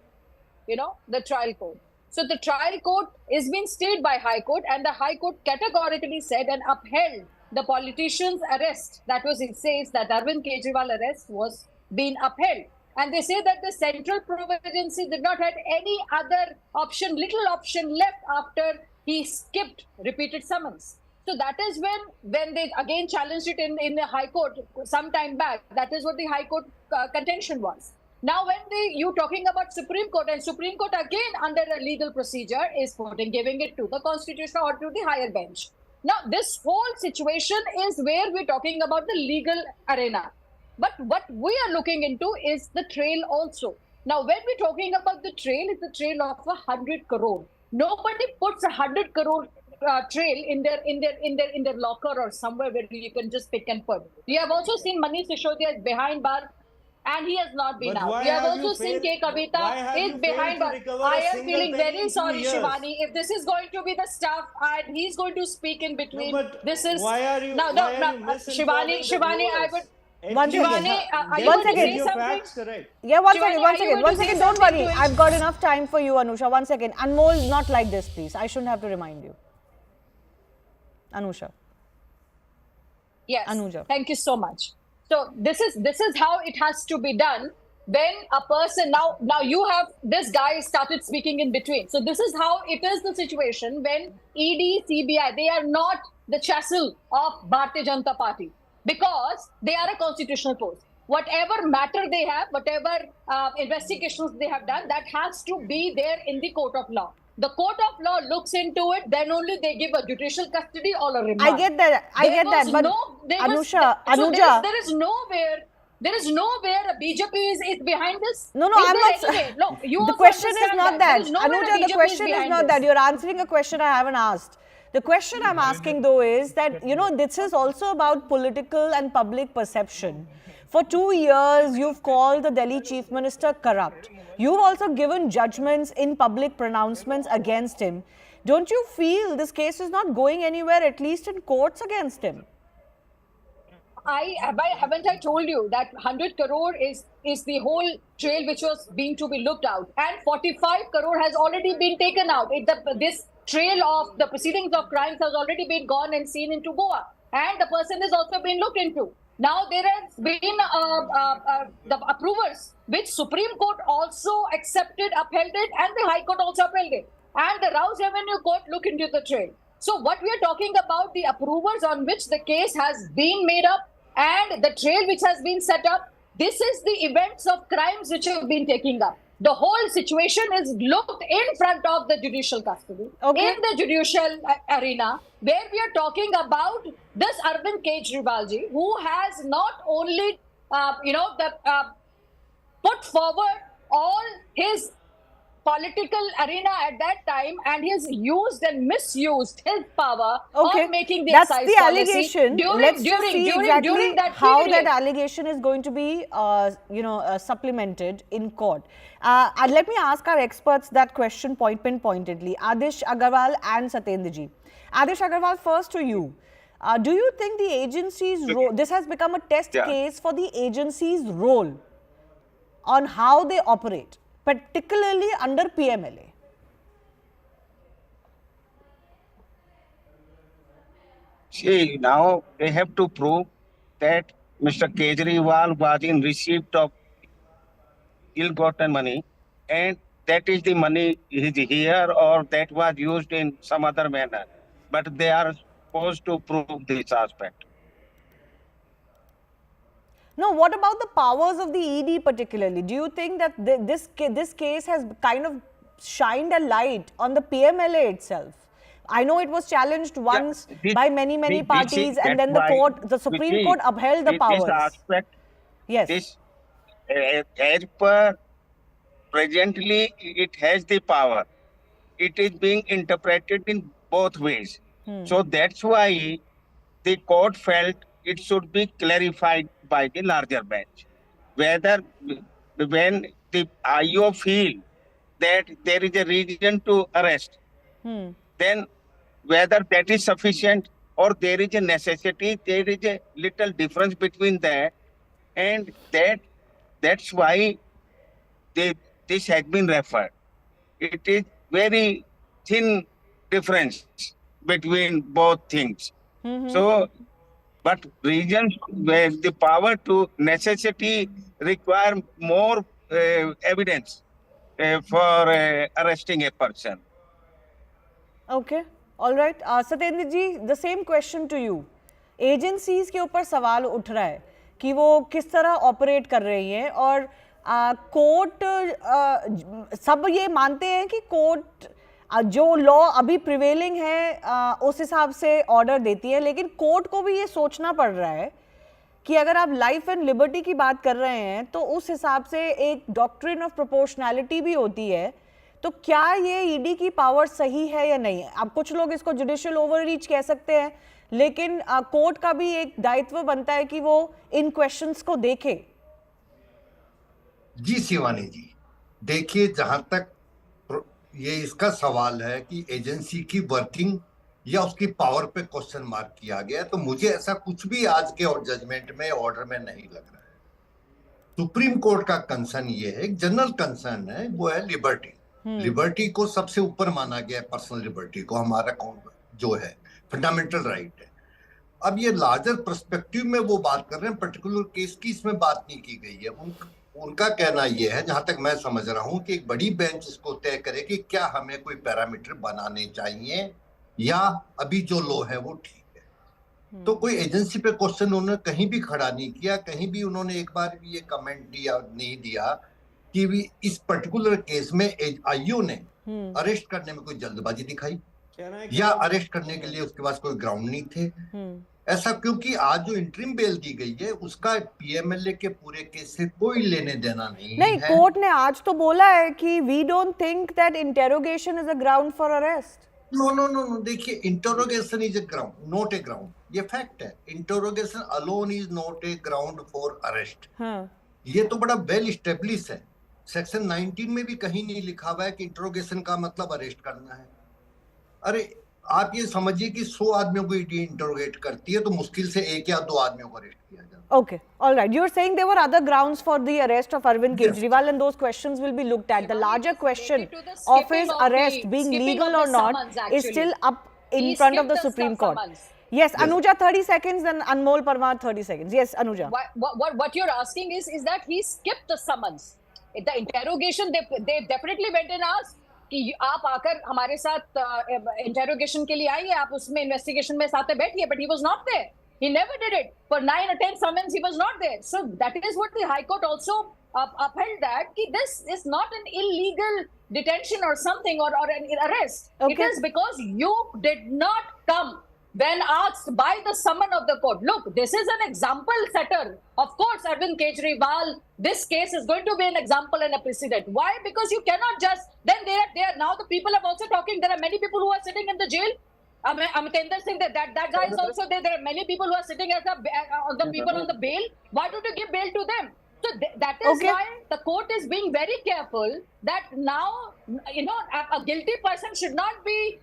the trial court. So the trial court is being stayed by High Court, and the High Court categorically said and upheld the politician's arrest. That was, it says that Arvind Kejriwal arrest was being upheld. And they say that the central probe agency did not have any other option, little option left after he skipped repeated summons. So that is when they again challenged it in the High Court some time back. That is what the High Court contention was. Now, when you talking about Supreme Court, and Supreme Court again under a legal procedure is giving it to the constitutional or to the higher bench. Now, this whole situation is where we're talking about the legal arena. But what we are looking into is the trail also. Now, when we're talking about the trail, it's the trail of 100 crore. Nobody puts 100 crore trail in their locker or somewhere where you can just pick and put. We have also seen Manish Sisodiya is behind bar, and he has not been out. We have also seen K. Kavita is behind bar. I am feeling very sorry, Shivani. If this is going to be the stuff and he's going to speak in between, this is why are you Shivani, I would. One second. One second. Yeah, one second. Don't worry. I've got enough time for you, Anusha. 1 second. Anmol, not like this, please. I shouldn't have to remind you. Anusha. Yes. Anuja. Thank you so much. So this is how it has to be done. When a person now you have this guy started speaking in between. So this is how it is the situation when ED, CBI, they are not the chisel of Bharatiya Janata Party because they are a constitutional post. Whatever matter they have, whatever investigations they have done, that has to be there in the court of law. The court of law looks into it, then only they give a judicial custody or a remand. I get that, but Anuja, there is nowhere a BJP is behind this. No, I'm not. Anyway? Look, you the question is not that. Anuja, the question is not that. You're answering a question I haven't asked. The question I'm asking though is that, you know, this is also about political and public perception. For 2 years, you've called the Delhi Chief Minister corrupt. You've also given judgments in public pronouncements against him. Don't you feel this case is not going anywhere, at least in courts against him? Haven't I told you that 100 crore is the whole trail which was being to be looked out, and 45 crore has already been taken out. This trail of the proceedings of crimes has already been gone and seen into Goa, and the person is also been looked into. Now there has been the approvers, which Supreme Court also accepted, upheld it, and the High Court also upheld it, and the Rouse Avenue Court looked into the trail. So what we are talking about, the approvers on which the case has been made up and the trail which has been set up, this is the events of crimes which have been taking up. The whole situation is looked in front of the judicial custody, in the judicial arena, where we are talking about this Arvind Kejriwal ji, who has not only, put forward all his political arena at that time, and he has used and misused his power on making the excise policy. That's the allegation. Let's see exactly during that how period. that allegation is going to be, supplemented in court. Let me ask our experts that question pointedly. Adish Agarwal and Satyendra ji. Adish Agarwal, first to you. Do you think the agency's role, this has become a test case for the agency's role on how they operate, particularly under PMLA? See, now they have to prove that Mr. Kejriwal was in receipt of ill-gotten money, and that is the money is here or that was used in some other manner. But they are supposed to prove this aspect. No, what about the powers of the ED particularly? Do you think that this case has kind of shined a light on the PMLA itself? I know it was challenged once by many parties, and then the Supreme Court upheld the powers. This aspect, yes. As per presently, it has the power. It is being interpreted in both ways. So that's why the court felt it should be clarified by the larger bench. Whether when the IO feel that there is a reason to arrest, then whether that is sufficient or there is a necessity, there is a little difference between that, and that's why this has been referred. It is very thin difference between both things. So, but regions where the power to necessity require more evidence for arresting a person. Okay, all right. Satyendra ji, the same question to you. Agencies के ऊपर सवाल उठ रहा है कि वो किस तरह ऑपरेट कर रही हैं, और कोर्ट सब ये मानते हैं कि कोर्ट जो लॉ अभी प्रिवेलिंग है उस हिसाब से ऑर्डर देती है, लेकिन कोर्ट को भी ये सोचना पड़ रहा है कि अगर आप लाइफ एंड लिबर्टी की बात कर रहे हैं तो उस हिसाब से एक डॉक्ट्रिन ऑफ प्रोपोर्शनैलिटी भी होती है. तो क्या ये ईडी की पावर सही है या नहीं? अब कुछ लोग इसको जुडिशियल ओवररीच कह सकते हैं, लेकिन कोर्ट का भी एक दायित्व बनता है कि वो इन क्वेश्चंस को देखे. जी शिवानी जी, देखिए, जहां तक ये इसका सवाल है कि एजेंसी की वर्किंग या उसकी पावर पे क्वेश्चन मार्क किया गया, तो मुझे ऐसा कुछ भी आज के और जजमेंट में ऑर्डर में नहीं लग रहा है. सुप्रीम कोर्ट का कंसर्न ये है, जनरल कंसर्न है, वो है लिबर्टी. लिबर्टी को सबसे ऊपर माना गया है, पर्सनल लिबर्टी को हमारा जो है फंडामेंटल राइट है. अब ये लार्जर पर्सपेक्टिव में वो बात कर रहे हैं, पर्टिकुलर केस की इसमें बात नहीं की गई है. उनका कहना यह है, जहां तक मैं समझ रहा हूं, कि एक बड़ी बेंच इसको तय करे कि क्या हमें कोई पैरामीटर बनाने चाहिए या अभी जो लॉ है वो ठीक है. तो कोई एजेंसी पे क्वेश्चन उन्होंने कहीं भी खड़ा नहीं किया, कहीं भी उन्होंने एक बार भी ये कमेंट दिया नहीं दिया कि भी इस पर्टिकुलर केस में आईओ ने अरेस्ट करने में कोई जल्दबाजी दिखाई या अरेस्ट करने के लिए उसके पास कोई ग्राउंड नहीं थे. ऐसा क्योंकि आज जो इंटरिम बेल दी गई है उसका पीएमएलए के पूरे केस से कोई लेने देना नहीं है. कोर्ट ने आज तो बोला है कि we don't think that interrogation is a ground for arrest. No, देखिए, interrogation is a ground, not a ground. ये फैक्ट है. Interrogation alone is not a ground for arrest. ये तो बड़ा वेल स्टेब्लिश है. सेक्शन 19 में भी कहीं नहीं लिखा हुआ है कि इंटरोगेशन का मतलब अरेस्ट करना है. अरे आप ये समझिए कि 100 आदमियों को ईडी इंटरोगेट करती है तो मुश्किल से 1 या 2 आदमियों को अरेस्ट किया जाता है. Okay, all right. You're saying there were other grounds for the arrest of Arvind Kejriwal, and those questions will be looked at. The larger question of his arrest being legal or not is still up in front of the Supreme Court. Yes, Anuja, 30 seconds, and Anmol Parmar, 30 seconds. Yes, Anuja. What you're asking is that he skipped the summons. The interrogation, they definitely went and asked कि आप आकर हमारे साथ interrogation के लिए आइए, आप उसमें इन्वेस्टिगेशन में साथ में बैठिए, but he was not there. He never did it. For 9 or 10 summons, he was not there. So that is what the High Court also upheld, that this is not an illegal detention or something, or an arrest. Okay. It is because you did not come when asked by the summon of the court. Look, this is an example setter. Of course, Arvind Kejriwal, this case is going to be an example and a precedent. Why? Because you cannot just, then there now the people are also talking, there are many people who are sitting in the jail. Amitendra Singh, that guy is also there. There are many people who are sitting as the people on the bail. Why don't you give bail to them? So that is why the court is being very careful that now, a guilty person should not be,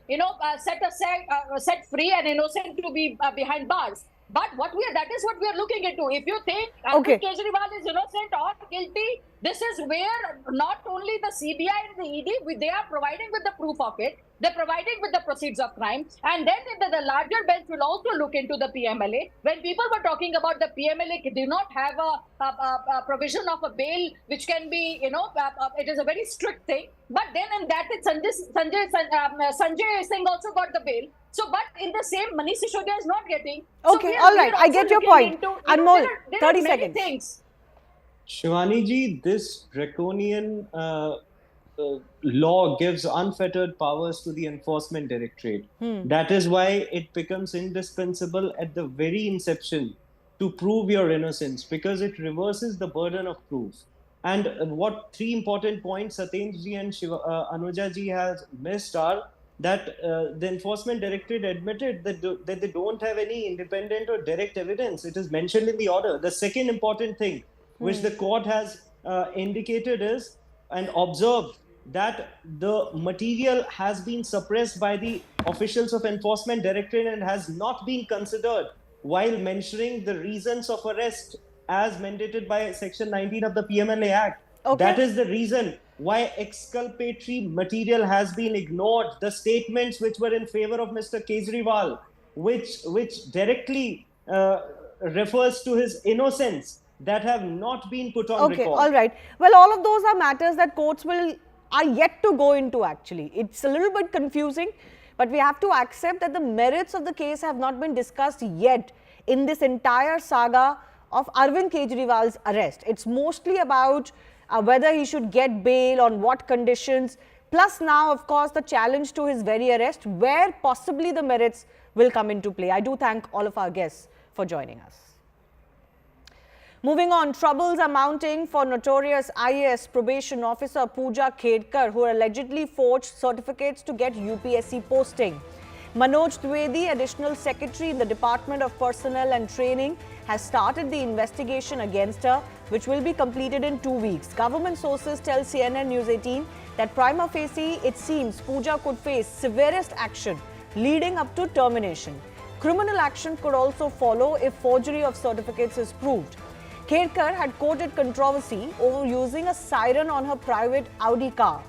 set free and innocent to be behind bars. But that is what we are looking into. If you think Arvind Kejriwal is innocent or guilty, this is where not only the CBI and the ED, they are providing with the proof of it. They're providing with the proceeds of crime. And then the larger bench will also look into the PMLA. When people were talking about the PMLA, did not have a provision of a bail, which can be, it is a very strict thing. But then in that, Sanjay Singh also got the bail. So, but in the same, Manish Sisodia is not getting. Okay, all right. I get your point. Anmol, 30 seconds. Things. Shivani ji, this draconian law gives unfettered powers to the Enforcement Directorate. That is why it becomes indispensable at the very inception to prove your innocence, because it reverses the burden of proof. And what 3 important points Satyendra ji and Anuja ji has missed are that the Enforcement Directorate admitted that they don't have any independent or direct evidence. It is mentioned in the order. The second important thing which the court has indicated is and observed that the material has been suppressed by the officials of Enforcement Directorate and has not been considered while mentioning the reasons of arrest as mandated by Section 19 of the PMLA Act. Okay. That is the reason why exculpatory material has been ignored. The statements which were in favor of Mr. Kejriwal, which directly refers to his innocence, that have not been put on record. Okay, all right. Well, all of those are matters that courts are yet to go into actually. It's a little bit confusing, but we have to accept that the merits of the case have not been discussed yet in this entire saga of Arvind Kejriwal's arrest. It's mostly about whether he should get bail, on what conditions, plus now, of course, the challenge to his very arrest, where possibly the merits will come into play. I do thank all of our guests for joining us. Moving on, troubles are mounting for notorious IAS probation officer Pooja Khedkar, who allegedly forged certificates to get UPSC posting. Manoj Dwivedi, Additional Secretary in the Department of Personnel and Training, has started the investigation against her, which will be completed in 2 weeks. Government sources tell CNN News 18 that prima facie, it seems Pooja could face severest action leading up to termination. Criminal action could also follow if forgery of certificates is proved. Khedkar had courted controversy over using a siren on her private Audi car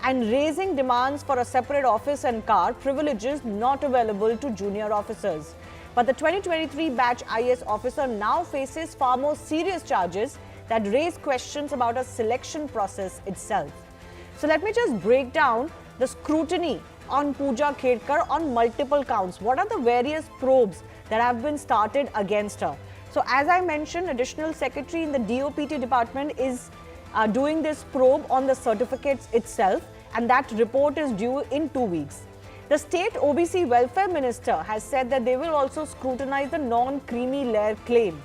and raising demands for a separate office and car, privileges not available to junior officers. But the 2023 batch IAS officer now faces far more serious charges that raise questions about her selection process itself. So let me just break down the scrutiny on Pooja Khedkar on multiple counts. What are the various probes that have been started against her? So as I mentioned, Additional Secretary in the DOPT department is doing this probe on the certificates itself, and that report is due in 2 weeks. The State OBC Welfare Minister has said that they will also scrutinize the non-creamy layer claim.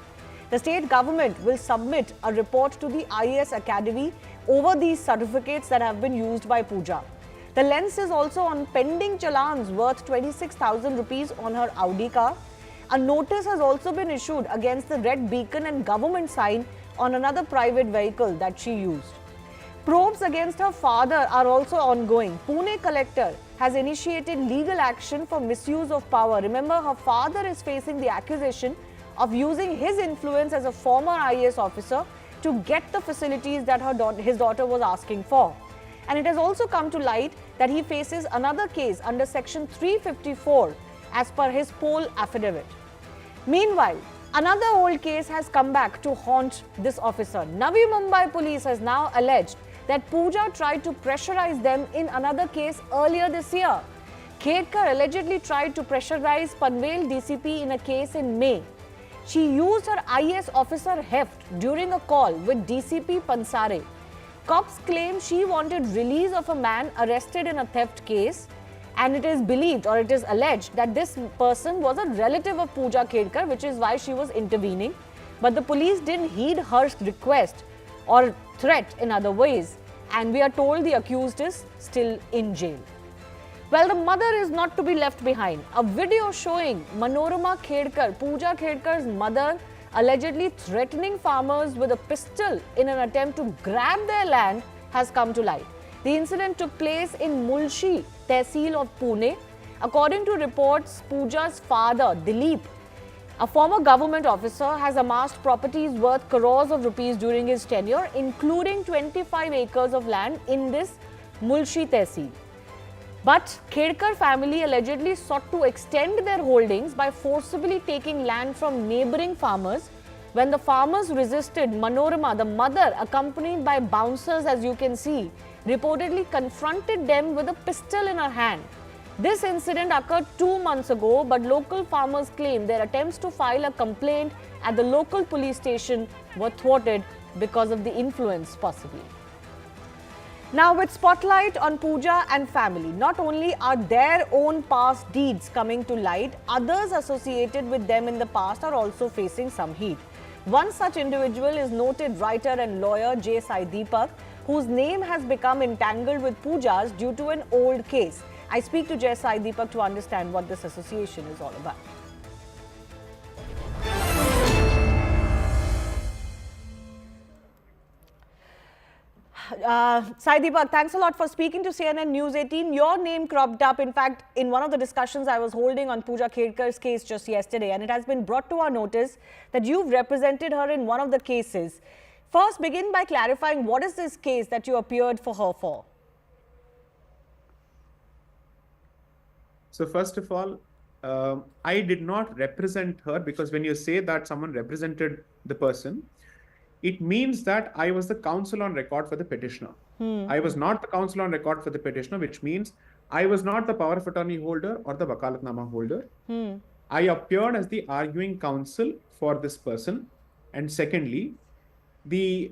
The state government will submit a report to the IAS Academy over these certificates that have been used by Pooja. The lens is also on pending challans worth 26,000 rupees on her Audi car. A notice has also been issued against the red beacon and government sign on another private vehicle that she used. Probes against her father are also ongoing. Pune collector has initiated legal action for misuse of power. Remember, her father is facing the accusation of using his influence as a former IAS officer to get the facilities that his daughter was asking for. And it has also come to light that he faces another case under section 354 as per his poll affidavit. Meanwhile, another old case has come back to haunt this officer. Navi Mumbai police has now alleged that Pooja tried to pressurize them in another case earlier this year. Khedkar allegedly tried to pressurize Panvel DCP in a case in May. She used her IAS officer heft during a call with DCP Pansare. Cops claim she wanted release of a man arrested in a theft case, and it is believed or it is alleged that this person was a relative of Pooja Khedkar, which is why she was intervening. But the police didn't heed her request or threat in other ways, and we are told the accused is still in jail. Well, the mother is not to be left behind. A video showing Manorama Khedkar, Pooja Khedkar's mother, allegedly threatening farmers with a pistol in an attempt to grab their land has come to light. The incident took place in Mulshi, Tehsil of Pune. According to reports, Pooja's father, Dilip, a former government officer, has amassed properties worth crores of rupees during his tenure, including 25 acres of land in this Mulshi Tehsil. But Khedkar family allegedly sought to extend their holdings by forcibly taking land from neighbouring farmers. When the farmers resisted, Manorama, the mother, accompanied by bouncers as you can see, reportedly confronted them with a pistol in her hand. This incident occurred 2 months ago, but local farmers claim their attempts to file a complaint at the local police station were thwarted because of the influence possibly. Now, with spotlight on Pooja and family, not only are their own past deeds coming to light, others associated with them in the past are also facing some heat. One such individual is noted writer and lawyer J. Sai Deepak, whose name has become entangled with Pooja's due to an old case. I speak to J. Sai Deepak to understand what this association is all about. Sai Deepak, thanks a lot for speaking to CNN News 18. Your name cropped up, in fact, in one of the discussions I was holding on Pooja Khedkar's case just yesterday, and it has been brought to our notice that you've represented her in one of the cases. First, begin by clarifying what is this case that you appeared for her for? So first of all, I did not represent her, because when you say that someone represented the person, it means that I was the counsel on record for the petitioner. I was not the counsel on record for the petitioner, which means I was not the power of attorney holder or the wakalatnama holder. I appeared as the arguing counsel for this person. And secondly, the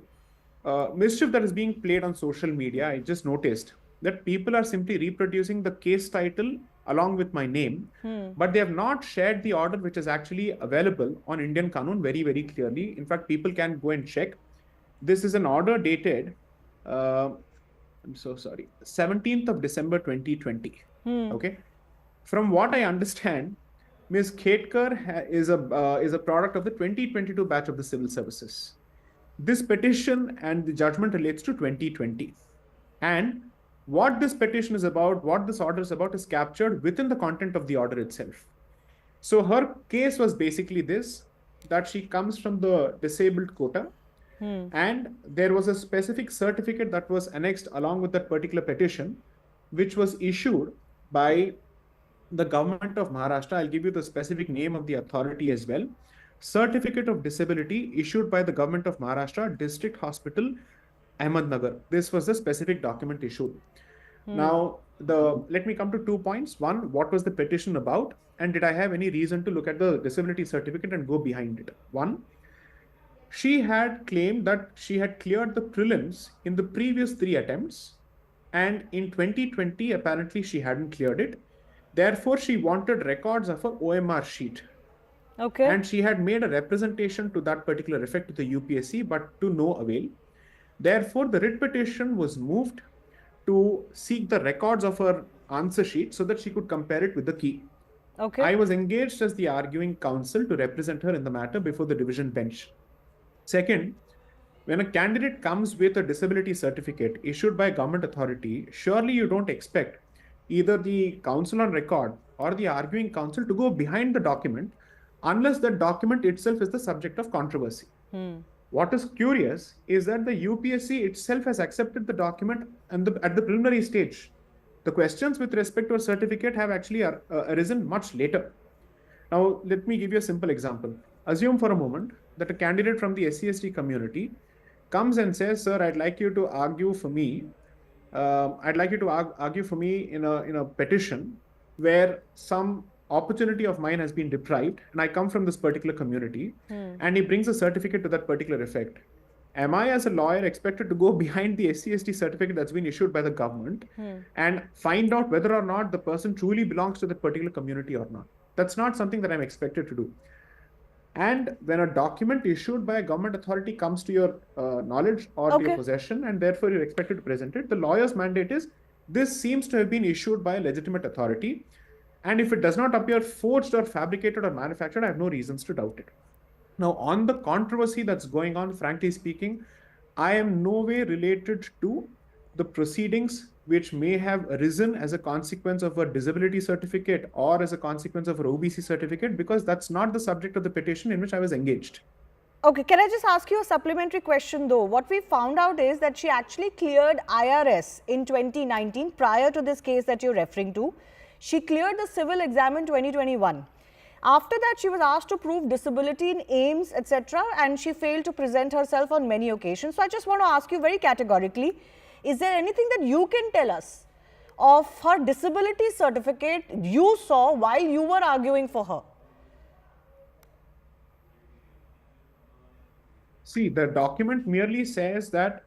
mischief that is being played on social media, I just noticed that people are simply reproducing the case title along with my name, but they have not shared the order which is actually available on Indian Qanun very, very clearly. In fact, people can go and check. This is an order dated, I'm so sorry, 17th of December 2020. Okay. From what I understand, Ms. Khedkar is a product of the 2022 batch of the civil services. This petition and the judgment relates to 2020. And what this petition is about, what this order is about, is captured within the content of the order itself. So her case was basically this, that she comes from the disabled quota, and there was a specific certificate that was annexed along with that particular petition, which was issued by the government of Maharashtra. I'll give you the specific name of the authority as well. Certificate of Disability issued by the government of Maharashtra, District Hospital, Ahmednagar. This was the specific document issued. Now, let me come to 2 points. One, what was the petition about? And did I have any reason to look at the disability certificate and go behind it? One, she had claimed that she had cleared the prelims in the previous 3 attempts. And in 2020, apparently she hadn't cleared it. Therefore, she wanted records of her OMR sheet. Okay. And she had made a representation to that particular effect to the UPSC, but to no avail. Therefore, the writ petition was moved to seek the records of her answer sheet so that she could compare it with the key. Okay. I was engaged as the arguing counsel to represent her in the matter before the division bench. Second, when a candidate comes with a disability certificate issued by a government authority, surely you don't expect either the counsel on record or the arguing counsel to go behind the document unless the document itself is the subject of controversy. What is curious is that the UPSC itself has accepted the document at the preliminary stage. The questions with respect to a certificate have actually arisen much later. Now, let me give you a simple example. Assume for a moment that a candidate from the SC/ST community comes and says, "Sir, I'd like you to argue for me. Argue for me in a petition where some opportunity of mine has been deprived, and I come from this particular community," and he brings a certificate to that particular effect. Am I, as a lawyer, expected to go behind the SC/ST certificate that's been issued by the government and find out whether or not the person truly belongs to that particular community or not? That's not something that I'm expected to do. And when a document issued by a government authority comes to your knowledge or to your possession, and therefore you're expected to present it, the lawyer's mandate is, this seems to have been issued by a legitimate authority. And if it does not appear forged or fabricated or manufactured, I have no reasons to doubt it. Now, on the controversy that's going on, frankly speaking, I am no way related to the proceedings which may have arisen as a consequence of a disability certificate or as a consequence of an OBC certificate, because that's not the subject of the petition in which I was engaged. Okay, can I just ask you a supplementary question though? What we found out is that she actually cleared IRS in 2019 prior to this case that you're referring to. She cleared the civil exam in 2021. After that, she was asked to prove disability in aims, etc., and she failed to present herself on many occasions. So I just want to ask you very categorically, is there anything that you can tell us of her disability certificate you saw while you were arguing for her? See, the document merely says that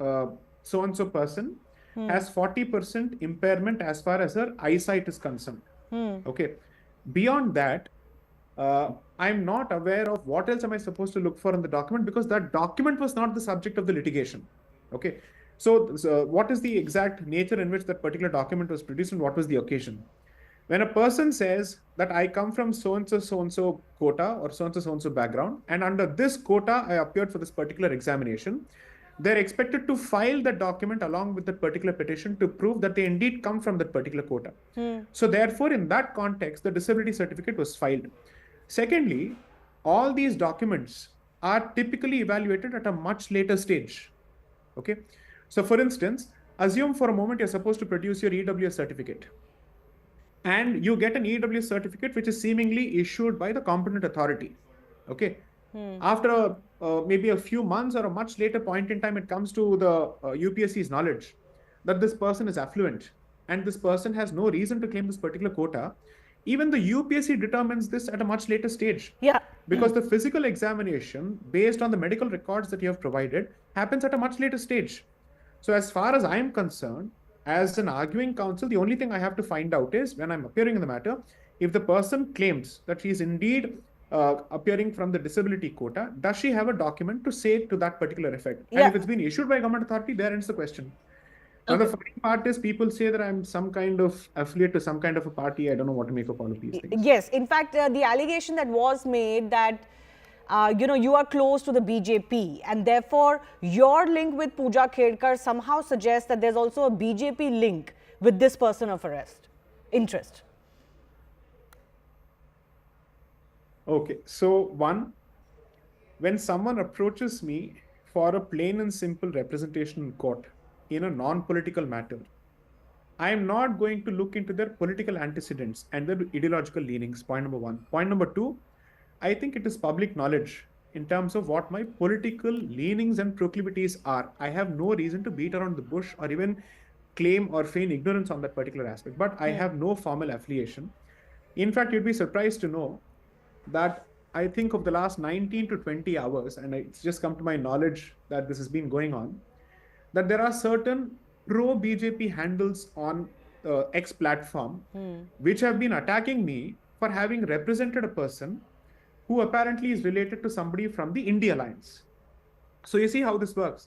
so-and-so person has 40% impairment as far as her eyesight is concerned. Okay. Beyond that, I'm not aware of what else am I supposed to look for in the document, because that document was not the subject of the litigation. Okay. So what is the exact nature in which that particular document was produced and what was the occasion? When a person says that I come from so-and-so quota or so-and-so background, and under this quota I appeared for this particular examination, they're expected to file that document along with that particular petition to prove that they indeed come from that particular quota. So therefore, in that context, the disability certificate was filed. Secondly, all these documents are typically evaluated at a much later stage. Okay. So for instance, assume for a moment you're supposed to produce your EWS certificate, and you get an EWS certificate which is seemingly issued by the competent authority. Okay. After maybe a few months or a much later point in time, it comes to the UPSC's knowledge that this person is affluent and this person has no reason to claim this particular quota. Even the UPSC determines this at a much later stage. Yeah. Because the physical examination based on the medical records that you have provided happens at a much later stage. So as far as I'm concerned, as an arguing counsel, the only thing I have to find out is, when I'm appearing in the matter, if the person claims that she is indeed appearing from the disability quota, does she have a document to say to that particular effect? And if it's been issued by a government authority, there ends the question. Now, the funny part is people say that I'm some kind of affiliate to some kind of a party. I don't know what to make of all of these things. Yes, in fact, the allegation that was made that you are close to the BJP, and therefore your link with Pooja Khedkar somehow suggests that there's also a BJP link with this person of interest. Okay, so one, when someone approaches me for a plain and simple representation in court in a non-political matter, I am not going to look into their political antecedents and their ideological leanings, point number one. Point number two, I think it is public knowledge in terms of what my political leanings and proclivities are. I have no reason to beat around the bush or even claim or feign ignorance on that particular aspect, but I have no formal affiliation. In fact, you'd be surprised to know that I think of the last 19 to 20 hours, and it's just come to my knowledge that this has been going on, that there are certain pro-BJP handles on X platform which have been attacking me for having represented a person who apparently is related to somebody from the India Alliance. So you see how this works.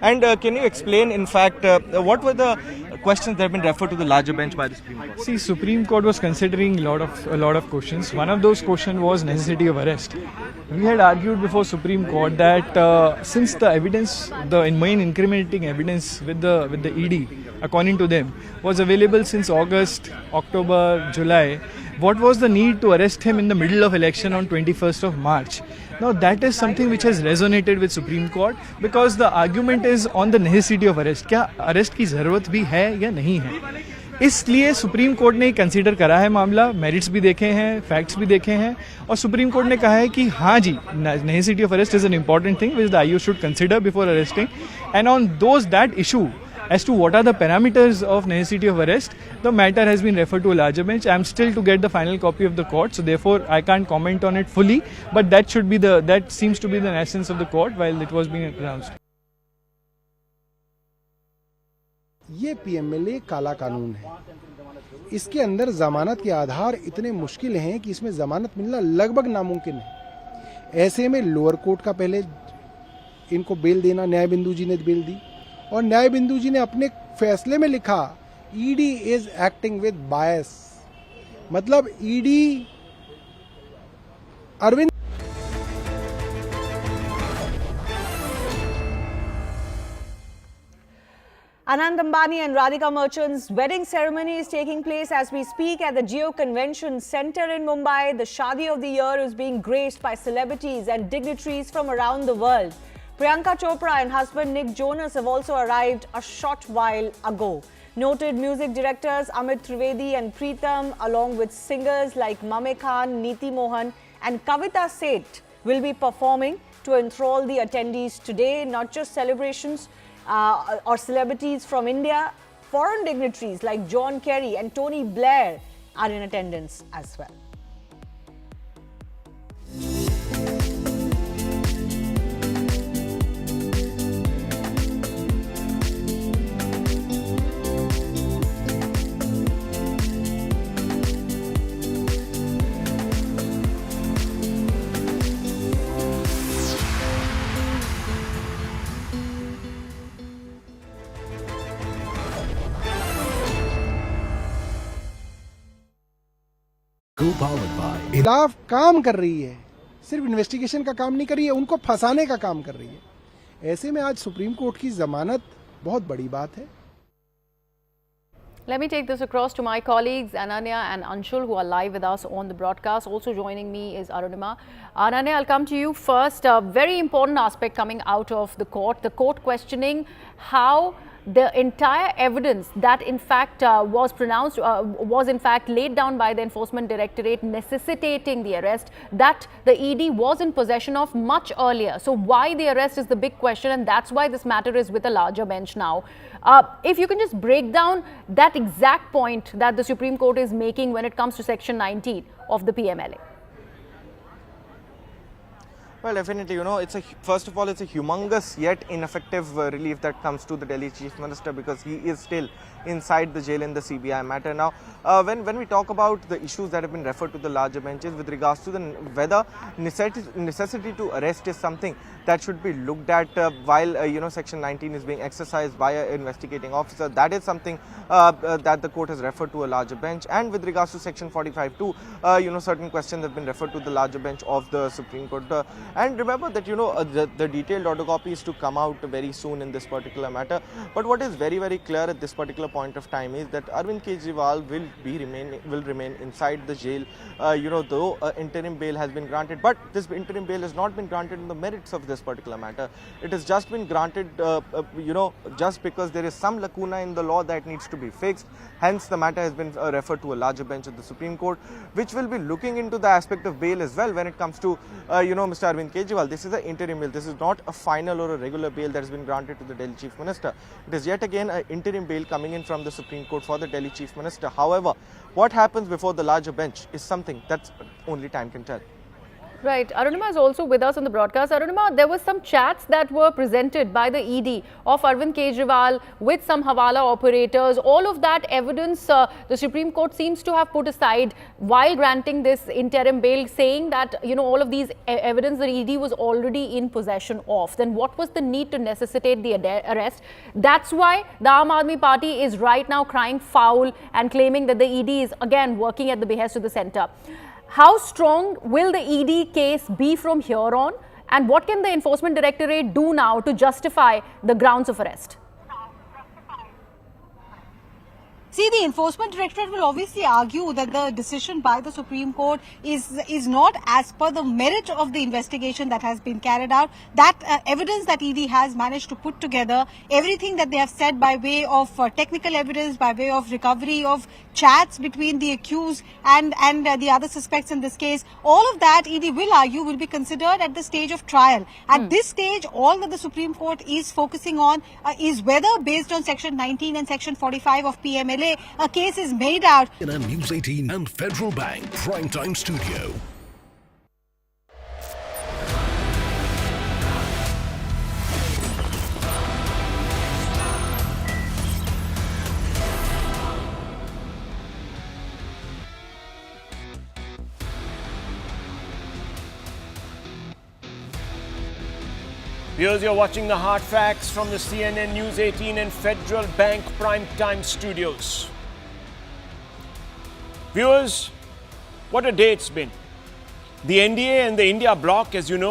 And can you explain, in fact, what were the questions that have been referred to the larger bench by the Supreme Court? See, Supreme Court was considering a lot of questions. One of those questions was necessity of arrest. We had argued before Supreme Court that since the evidence, the main incriminating evidence with the ED, according to them, was available since August, October, July, what was the need to arrest him in the middle of election on 21st of March? Now that is something which has resonated with Supreme Court because the argument is on the necessity of arrest. क्या arrest की ज़रूरत भी है या नहीं है? इसलिए supreme court ने कंसीडर करा है मामला, मेरिट्स भी देखे हैं, फैक्ट्स भी देखे हैं और सुप्रीम कोर्ट ने कहा है कि हाँ जी, necessity of arrest is an important thing which the IU should consider before arresting, and on that issue as to what are the parameters of necessity of arrest, the matter has been referred to a larger bench. I am still to get the final copy of the court, so therefore I can't comment on it fully, but that seems to be the essence of the court while it was being announced. ये PMLA काला कानून है। इसके अंदर जमानत के आधार इतने मुश्किल हैं कि इसमें जमानत मिलना लगभग नामुमकिन है। ऐसे में लोअर कोर्ट का पहले इनको बेल देना, न्याय बिंदु जी ने बेल दी और न्याय बिंदु जी ने अपने फैसले में लिखा ED is acting with bias, मतलब ED Arvind Anand Ambani and Radhika Merchant's wedding ceremony is taking place as we speak at the Geo Convention Center in Mumbai. The Shadi of the year is being graced by celebrities and dignitaries from around the world. Priyanka Chopra and husband Nick Jonas have also arrived a short while ago. Noted music directors Amit Trivedi and Preetham, along with singers like Mame Khan, Neeti Mohan and Kavita Seth, will be performing to enthrall the attendees today. Not just celebrations or celebrities from India, foreign dignitaries like John Kerry and Tony Blair are in attendance as well. खिलाफ काम कर रही है, सिर्फ investigation का काम नहीं कर रही है, उनको फंसाने का काम कर रही है। ऐसे में आज सुप्रीम कोर्ट की जमानत बहुत बड़ी बात है। Let me take this across to my colleagues Ananya and Anshul, who are live with us on the broadcast. Also joining me is Arunima. Ananya, I'll come to you first. A very important aspect coming out of the court questioning how the entire evidence that in fact was in fact laid down by the Enforcement Directorate necessitating the arrest, that the ED was in possession of much earlier. So why the arrest is the big question, and that's why this matter is with a larger bench now. If you can just break down that exact point that the Supreme Court is making when it comes to Section 19 of the PMLA. Well, definitely, first of all, it's a humongous yet ineffective relief that comes to the Delhi Chief Minister because he is still inside the jail in the CBI matter. Now, when we talk about the issues that have been referred to the larger benches with regards to whether necessity to arrest is something that should be looked at while, Section 19 is being exercised by an investigating officer, that is something that the court has referred to a larger bench. And with regards to Section 45 too, certain questions have been referred to the larger bench of the Supreme Court. And remember that, the detailed order copy is to come out very soon in this particular matter. But what is very, very clear at this particular point of time is that Arvind Kejriwal will remain inside the jail, though interim bail has been granted. But this interim bail has not been granted on the merits of this particular matter. It has just been granted, just because there is some lacuna in the law that needs to be fixed. Hence, the matter has been referred to a larger bench of the Supreme Court, which will be looking into the aspect of bail as well when it comes to, Mr. Arvind Kejriwal. This is an interim bail. This is not a final or a regular bail that has been granted to the Delhi Chief Minister. It is yet again an interim bail coming in from the Supreme Court for the Delhi Chief Minister. However, what happens before the larger bench is something that only time can tell. Right. Arunima is also with us on the broadcast. Arunima, there were some chats that were presented by the ED of Arvind Kejriwal with some Hawala operators. All of that evidence the Supreme Court seems to have put aside while granting this interim bail, saying that, you know, all of these evidence the ED was already in possession of. Then what was the need to necessitate the arrest? That's why the Aam Aadmi Party is right now crying foul and claiming that the ED is again working at the behest of the centre. How strong will the ED case be from here on, and what can the Enforcement Directorate do now to justify the grounds of arrest? See, the Enforcement Directorate will obviously argue that the decision by the Supreme Court is not as per the merit of the investigation that has been carried out. That evidence that ED has managed to put together, everything that they have said by way of technical evidence, by way of recovery of chats between the accused and the other suspects in this case, all of that ED will argue will be considered at the stage of trial. At this stage, all that the Supreme Court is focusing on is whether, based on Section 19 and Section 45 of PMLA, a case is made out. CNN News 18 and Federal Bank Primetime Studio. Viewers, you're watching the hard facts from the CNN News 18 and Federal Bank Primetime Studios. Viewers, what a day it's been. The NDA and the India bloc, as you know,